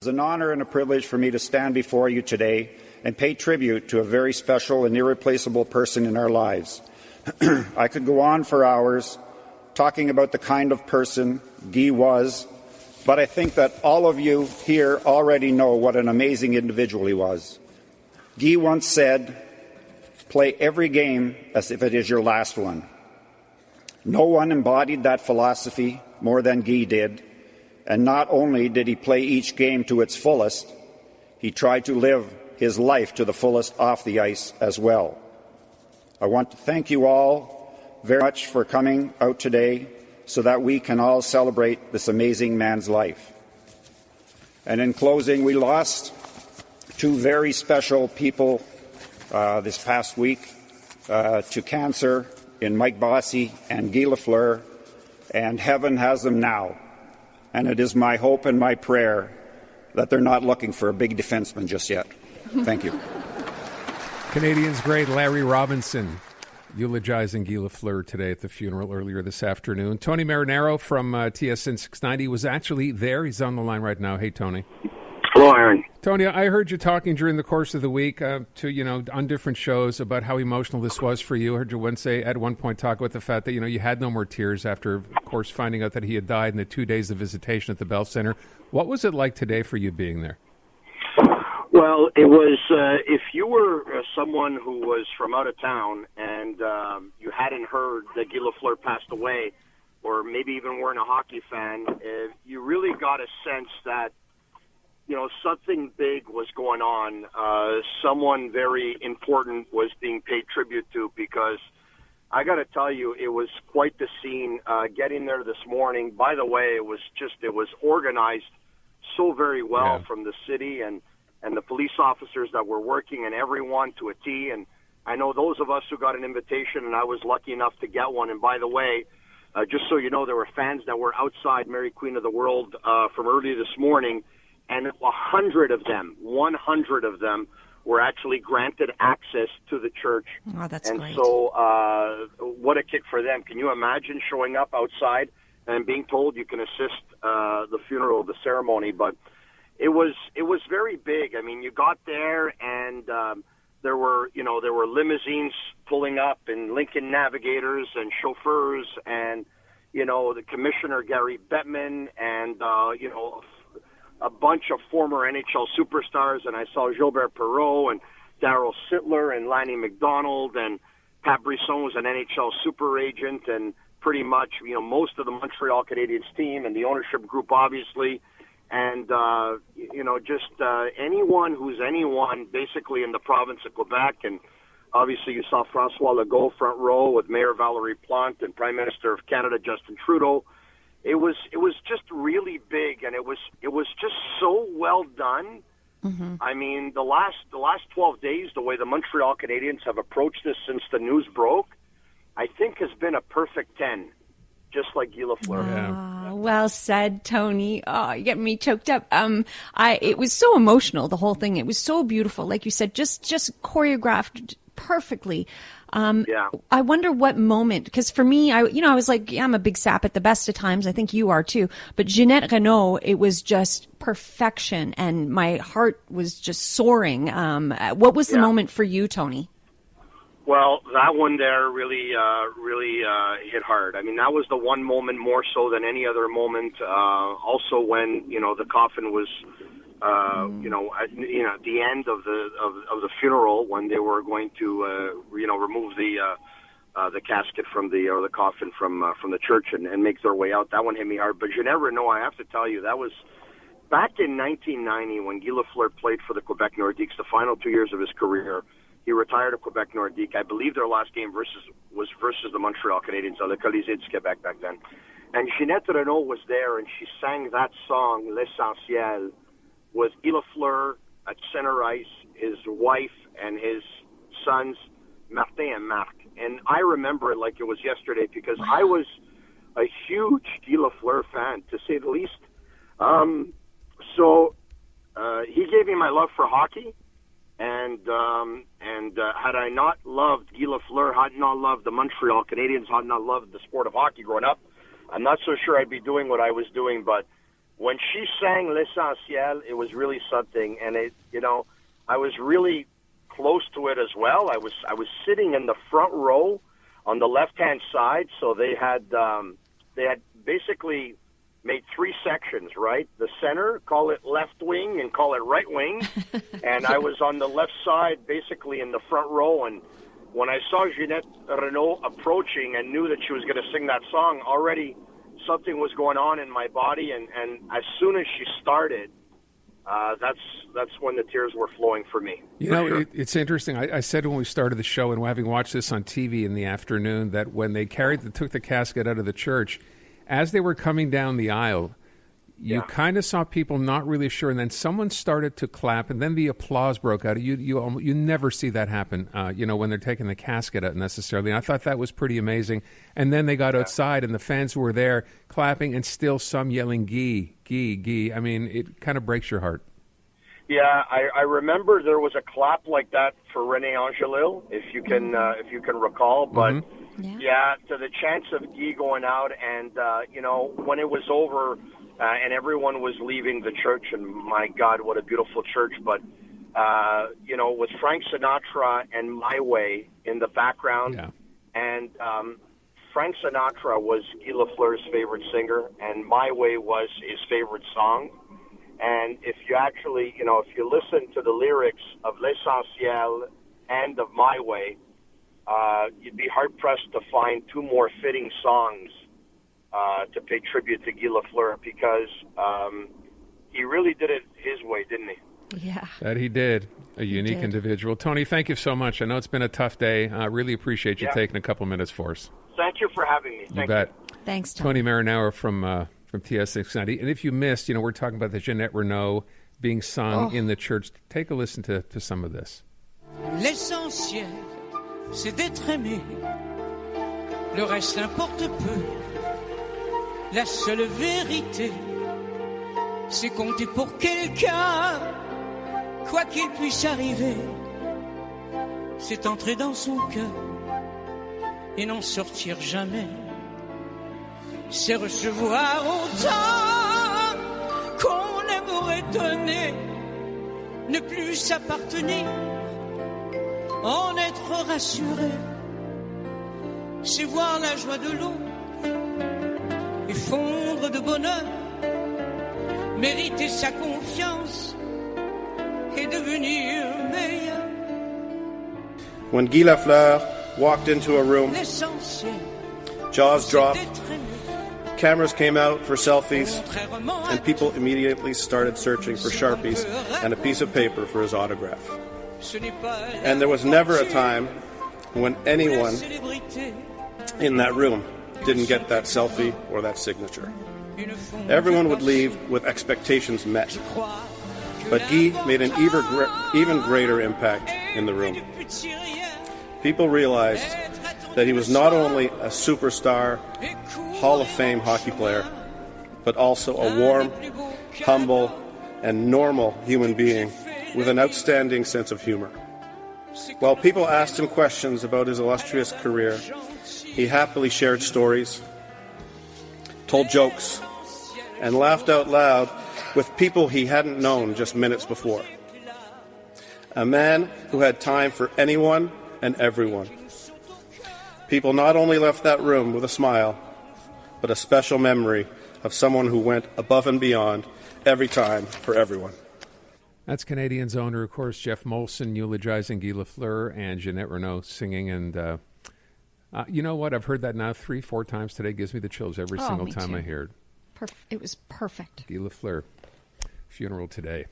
It's an honor and a privilege for me to stand before you today and pay tribute to a very special and irreplaceable person in our lives. I could go on for hours talking about the kind of person Guy was, but I think that all of you here already know what an amazing individual he was. Guy once said, "Play every game as if it is your last one." No one embodied that philosophy more than Guy did. And not only did he play each game to its fullest, he tried to live his life to the fullest off the ice as well. I want to thank you all very much for coming out today so that we can all celebrate this amazing man's life. And in closing, we lost two very special people this past week to cancer in Mike Bossy and Guy Lafleur, and heaven has them now. And it is my hope and my prayer that they're not looking for a big defenseman just yet. Thank you. Canadians great Larry Robinson eulogizing Guy Lafleur today at the funeral earlier this afternoon. Tony Marinaro from TSN 690 was actually there. He's on the line right now. Hey, Tony. Hello, Aaron. Tony, I heard you talking during the course of the week on different shows about how emotional this was for you. I heard you at one point talk about the fact that, you had no more tears after, of course, finding out that he had died in the 2 days of visitation at the Bell Center. What was it like today for you being there? Well, it was, if you were someone who was from out of town and you hadn't heard that Guy Lafleur passed away, or maybe even weren't a hockey fan, you really got a sense that something big was going on. Someone very important was being paid tribute to, because I got to tell you, it was quite the scene getting there this morning. By the way, it was organized so very well from the city and the police officers that were working, and everyone to a T. And I know those of us who got an invitation, and I was lucky enough to get one. And by the way, just so you know, there were fans that were outside Mary Queen of the World from early this morning, and 100 of them were actually granted access to the church. Oh, that's and great. So what a kick for them. Can you imagine showing up outside and being told you can assist the funeral, the ceremony? But it was very big. I mean, you got there, and there were limousines pulling up, and Lincoln Navigators and chauffeurs, and the Commissioner Gary Bettman, and a bunch of former NHL superstars, and I saw Gilbert Perreault and Darryl Sittler and Lanny McDonald, and Pat Brisson was an NHL super agent, and pretty much most of the Montreal Canadiens team and the ownership group, obviously, and anyone who's anyone basically in the province of Quebec. And obviously you saw François Legault front row with Mayor Valérie Plante and Prime Minister of Canada Justin Trudeau. It was just really big, and it was just so well done. Mm-hmm. I mean, the last 12 days, the way the Montreal Canadiens have approached this since the news broke, I think has been a perfect 10, just like Guy Lafleur. Yeah. Well said, Tony. Oh, you get me choked up. It was so emotional, the whole thing. It was so beautiful, like you said, just choreographed perfectly. I wonder what moment, because for me, I was like, I'm a big sap at the best of times. I think you are too. But Jeanette Renaud, it was just perfection, and my heart was just soaring. What was the moment for you, Tony? Well, that one there really hit hard. I mean, that was the one moment more so than any other moment. Also, when the coffin was. At the end of the funeral, when they were going to remove the casket from the coffin from the church and make their way out, that one hit me hard. But Jeanette Renaud, I have to tell you, that was back in 1990 when Guy Lafleur played for the Quebec Nordiques, the final 2 years of his career. He retired at Quebec Nordique. I believe their last game was versus the Montreal Canadiens, the Colisée du Québec back then. And Jeanette Renaud was there, and she sang that song, L'Essentiel, with Guy Lafleur at center ice, his wife and his sons, Martin and Marc. And I remember it like it was yesterday, because I was a huge Guy Lafleur fan, to say the least. So he gave me my love for hockey, and had I not loved Guy Lafleur, had not loved the Montreal Canadiens, had not loved the sport of hockey growing up, I'm not so sure I'd be doing what I was doing. But when she sang L'Essentiel, it was really something, and I was really close to it as well. I was sitting in the front row on the left-hand side, so they had basically made three sections, right? The center, call it left wing, and call it right wing, and I was on the left side, basically in the front row, and when I saw Ginette Renault approaching and knew that she was going to sing that song, already something was going on in my body, and as soon as she started, that's when the tears were flowing for me. It's interesting. I said when we started the show, and having watched this on TV in the afternoon, that when they took the casket out of the church, as they were coming down the aisle, you kind of saw people not really sure, and then someone started to clap, and then the applause broke out. You never see that happen, when they're taking the casket out necessarily. And I thought that was pretty amazing. And then they got outside, and the fans who were there clapping, and still some yelling, Guy, Guy, Guy. I mean, it kind of breaks your heart. Yeah, I remember there was a clap like that for René Angelil, if you can recall. But to the chance of Guy going out, and when it was over. And everyone was leaving the church, and my God, what a beautiful church. But, with Frank Sinatra and My Way in the background, and Frank Sinatra was Guy Lafleur's favorite singer, and My Way was his favorite song. And if you actually, if you listen to the lyrics of L'Essentiel and of My Way, you'd be hard-pressed to find two more fitting songs to pay tribute to Guy Lafleur, because he really did it his way, didn't he? Yeah. That he did. A unique individual. Tony, thank you so much. I know it's been a tough day. I really appreciate you taking a couple minutes for us. Thank you for having me. You bet. Thanks, Tony. Tony MARINARO from TS690. And if you missed, we're talking about the Ginette Renault being sung in the church. Take a listen to some of this. L'essentiel, c'est d'être aimé. Le reste importe peu. La seule vérité, c'est compter pour quelqu'un, quoi qu'il puisse arriver. C'est entrer dans son cœur et n'en sortir jamais. C'est recevoir autant qu'on aimerait donner, ne plus s'appartenir, en être rassuré. C'est voir la joie de l'autre et fondre de bonheur, mériter sa confiance et devenir meilleur. When Guy Lafleur walked into a room, jaws dropped, cameras came out for selfies, and people immediately started searching for Sharpies and a piece of paper for his autograph. And there was never a time when anyone in that room didn't get that selfie or that signature. Everyone would leave with expectations met. But Guy made an even greater impact in the room. People realized that he was not only a superstar, Hall of Fame hockey player, but also a warm, humble, and normal human being with an outstanding sense of humor. While people asked him questions about his illustrious career, he happily shared stories, told jokes, and laughed out loud with people he hadn't known just minutes before. A man who had time for anyone and everyone. People not only left that room with a smile, but a special memory of someone who went above and beyond every time for everyone. That's Canadiens owner, of course, Jeff Molson, eulogizing Guy Lafleur, and Ginette Renault singing. And you know what? I've heard that now 3-4 times today. It gives me the chills every single time I hear it. It was perfect. Guy Lafleur, funeral today.